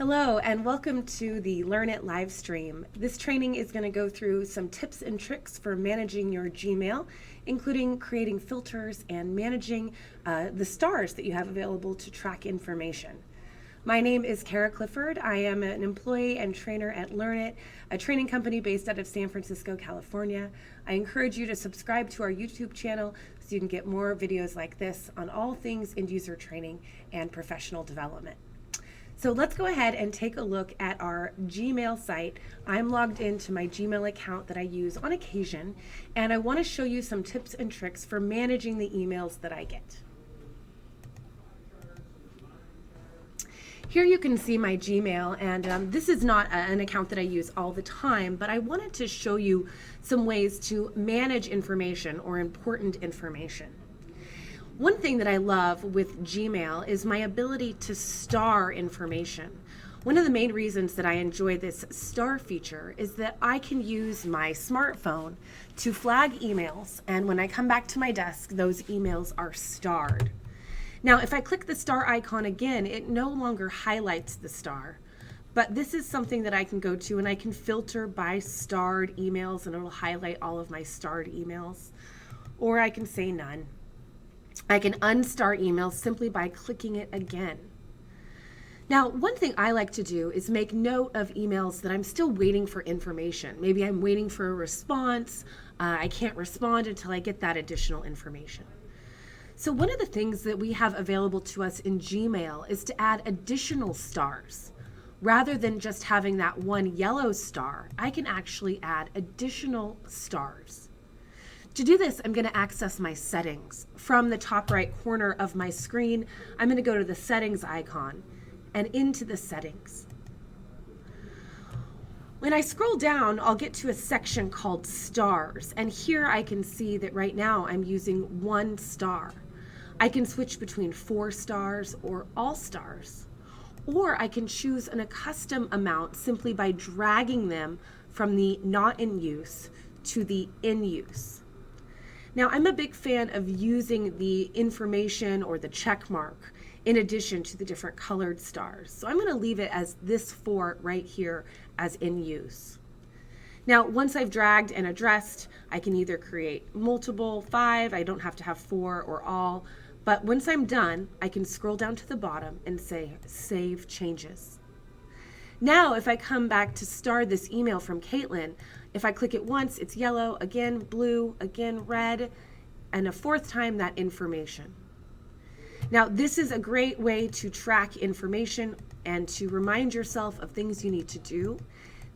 Hello and welcome to the Learn It live stream. This training is going to go through some tips and tricks for managing your Gmail, including creating filters and managing the stars that you have available to track information. My name is Kara Clifford. I am an employee and trainer at Learn It, a training company based out of San Francisco, California. I encourage you to subscribe to our YouTube channel so you can get more videos like this on all things end user training and professional development. So let's go ahead and take a look at our Gmail site. I'm logged into my Gmail account that I use on occasion, and I want to show you some tips and tricks for managing the emails that I get. Here you can see my Gmail, and this is not an account that I use all the time, but I wanted to show you some ways to manage information or important information. One thing that I love with Gmail is my ability to star information. One of the main reasons that I enjoy this star feature is that I can use my smartphone to flag emails, and when I come back to my desk, those emails are starred. Now, if I click the star icon again, it no longer highlights the star, but this is something that I can go to and I can filter by starred emails and it'll highlight all of my starred emails, or I can say none. I can unstar emails simply by clicking it again. Now, one thing I like to do is make note of emails that I'm still waiting for information. Maybe I'm waiting for a response. I can't respond until I get that additional information. So one of the things that we have available to us in Gmail is to add additional stars. Rather than just having that one yellow star, I can actually add additional stars. To do this, I'm going to access my settings. From the top right corner of my screen, I'm going to go to the settings icon and into the settings. When I scroll down, I'll get to a section called stars, and here I can see that right now I'm using 1 star. I can switch between 4 stars or all stars, or I can choose a custom amount simply by dragging them from the not in use to the in use. Now, I'm a big fan of using the information or the check mark in addition to the different colored stars. So I'm going to leave it as this 4 right here as in use. Now, once I've dragged and addressed, I can either create multiple 5, I don't have to have 4 or all, but once I'm done, I can scroll down to the bottom and say Save Changes. Now, if I come back to star this email from Caitlin, if I click it once, it's yellow, again blue, again red, and a 4th time that information. Now, this is a great way to track information and to remind yourself of things you need to do.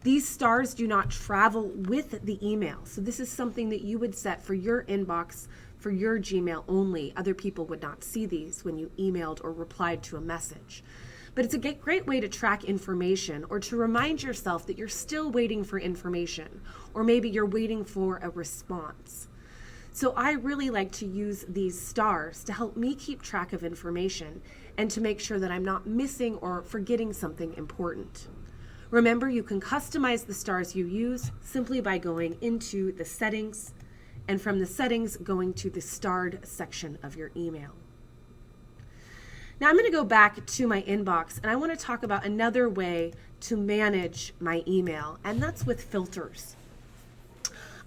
These stars do not travel with the email, so this is something that you would set for your inbox, for your Gmail only. Other people would not see these when you emailed or replied to a message. But it's a great way to track information or to remind yourself that you're still waiting for information, or maybe you're waiting for a response. So I really like to use these stars to help me keep track of information and to make sure that I'm not missing or forgetting something important. Remember, you can customize the stars you use simply by going into the settings, and from the settings going to the starred section of your email. Now I'm going to go back to my inbox and I want to talk about another way to manage my email, and that's with filters.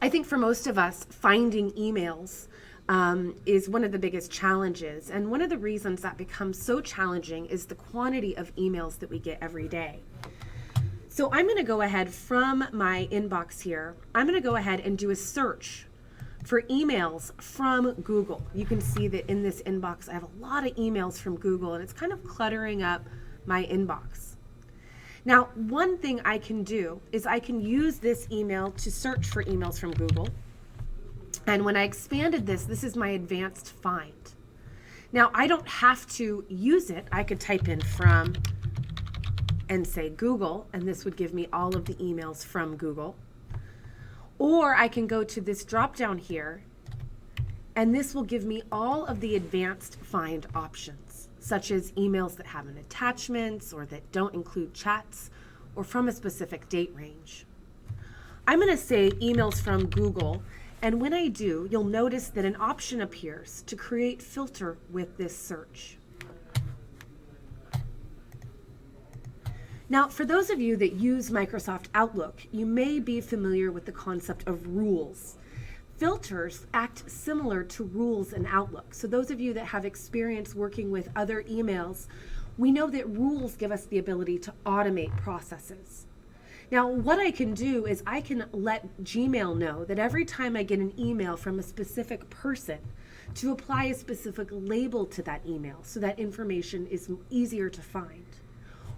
I think for most of us, finding emails is one of the biggest challenges, and one of the reasons that becomes so challenging is the quantity of emails that we get every day. So I'm going to go ahead from my inbox here, I'm going to go ahead and do a search for emails from Google. You can see that in this inbox I have a lot of emails from Google, and it's kind of cluttering up my inbox. Now, one thing I can do is I can use this email to search for emails from Google. And when I expanded this, this is my advanced find. Now, I don't have to use it. I could type in from and say Google, and this would give me all of the emails from Google. Or I can go to this drop down here, and this will give me all of the advanced find options, such as emails that have an attachments or that don't include chats or from a specific date range. I'm going to say emails from Google, and when I do, you'll notice that an option appears to create filter with this search. Now, for those of you that use Microsoft Outlook, you may be familiar with the concept of rules. Filters act similar to rules in Outlook. So those of you that have experience working with other emails, we know that rules give us the ability to automate processes. Now, what I can do is I can let Gmail know that every time I get an email from a specific person, to apply a specific label to that email so that information is easier to find.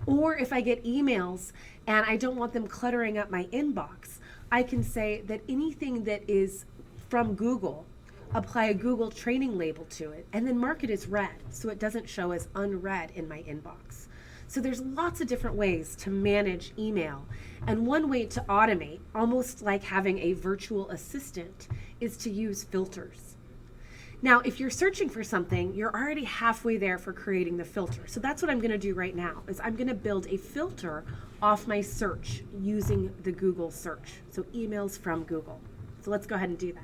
Or if I get emails and I don't want them cluttering up my inbox, I can say that anything that is from Google, apply a Google training label to it, and then mark it as read so it doesn't show as unread in my inbox. So there's lots of different ways to manage email. And one way to automate, almost like having a virtual assistant, is to use filters. Now, if you're searching for something, you're already halfway there for creating the filter. So that's what I'm going to do right now, is I'm going to build a filter off my search using the Google search. So emails from Google. So let's go ahead and do that.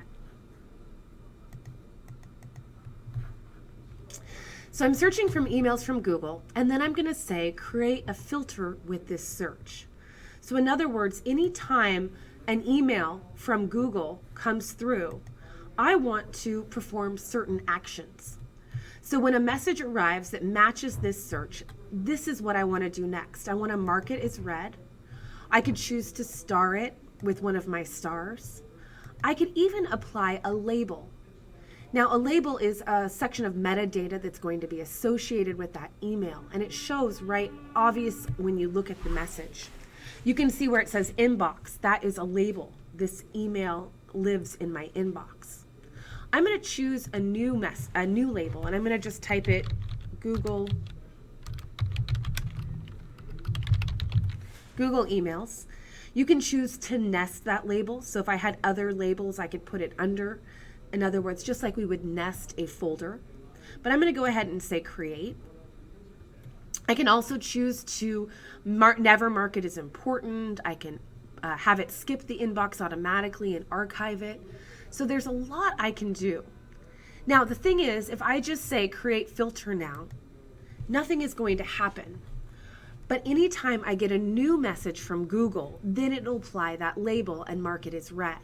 So I'm searching from emails from Google, and then I'm going to say create a filter with this search. So in other words, anytime an email from Google comes through, I want to perform certain actions. So when a message arrives that matches this search, this is what I want to do next. I want to mark it as read. I could choose to star it with one of my stars. I could even apply a label. Now, a label is a section of metadata that's going to be associated with that email, and it shows right obvious when you look at the message. You can see where it says inbox. That is a label. This email lives in my inbox. I'm going to choose a new label, and I'm going to just type it Google emails. You can choose to nest that label. So if I had other labels, I could put it under. In other words, just like we would nest a folder. But I'm going to go ahead and say create. I can also choose to never mark it as important. I can have it skip the inbox automatically and archive it. So there's a lot I can do. Now, the thing is, if I just say create filter now, nothing is going to happen. But anytime I get a new message from Google, then it'll apply that label and mark it as read.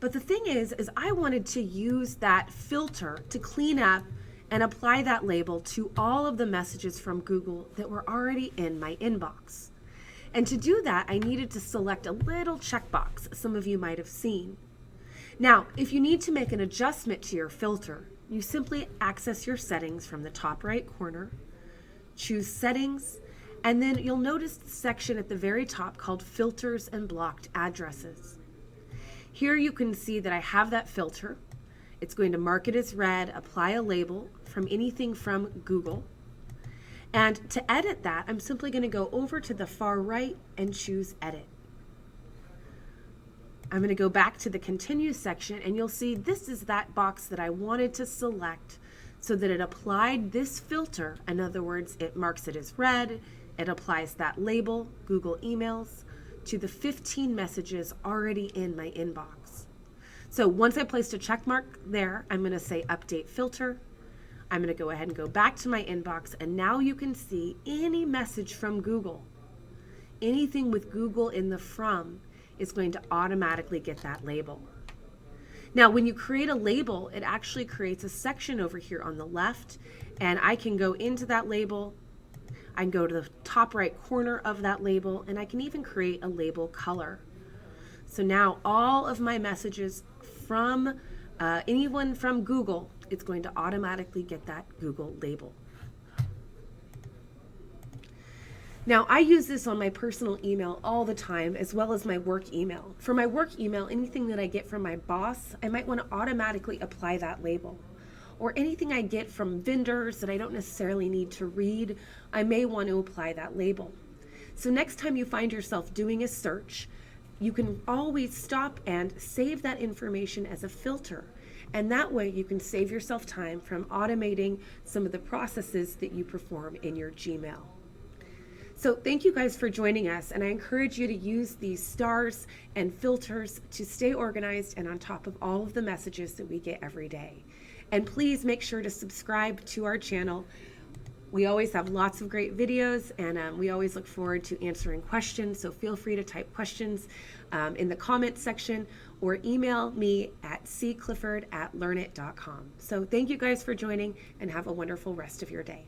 But the thing is I wanted to use that filter to clean up and apply that label to all of the messages from Google that were already in my inbox. And to do that, I needed to select a little checkbox some of you might have seen. Now, if you need to make an adjustment to your filter, you simply access your settings from the top right corner, choose settings, and then you'll notice the section at the very top called filters and blocked addresses. Here you can see that I have that filter. It's going to mark it as read, apply a label from anything from Google. And to edit that, I'm simply going to go over to the far right and choose edit. I'm going to go back to the continue section, and you'll see this is that box that I wanted to select so that it applied this filter. In other words, it marks it as read, it applies that label, Google emails, to the 15 messages already in my inbox. So once I placed a check mark there, I'm going to say update filter. I'm going to go ahead and go back to my inbox, and now you can see any message from Google, anything with Google in the from, is going to automatically get that label. Now, when you create a label, it actually creates a section over here on the left, and I can go into that label. I can go to the top right corner of that label, and I can even create a label color. So now all of my messages from anyone from Google, it's going to automatically get that Google label. Now, I use this on my personal email all the time, as well as my work email. For my work email, anything that I get from my boss, I might want to automatically apply that label. Or anything I get from vendors that I don't necessarily need to read, I may want to apply that label. So next time you find yourself doing a search, you can always stop and save that information as a filter. And that way you can save yourself time from automating some of the processes that you perform in your Gmail. So thank you guys for joining us, and I encourage you to use these stars and filters to stay organized and on top of all of the messages that we get every day. And please make sure to subscribe to our channel. We always have lots of great videos, and we always look forward to answering questions. So feel free to type questions in the comments section or email me at cclifford@learnit.com. So thank you guys for joining, and have a wonderful rest of your day.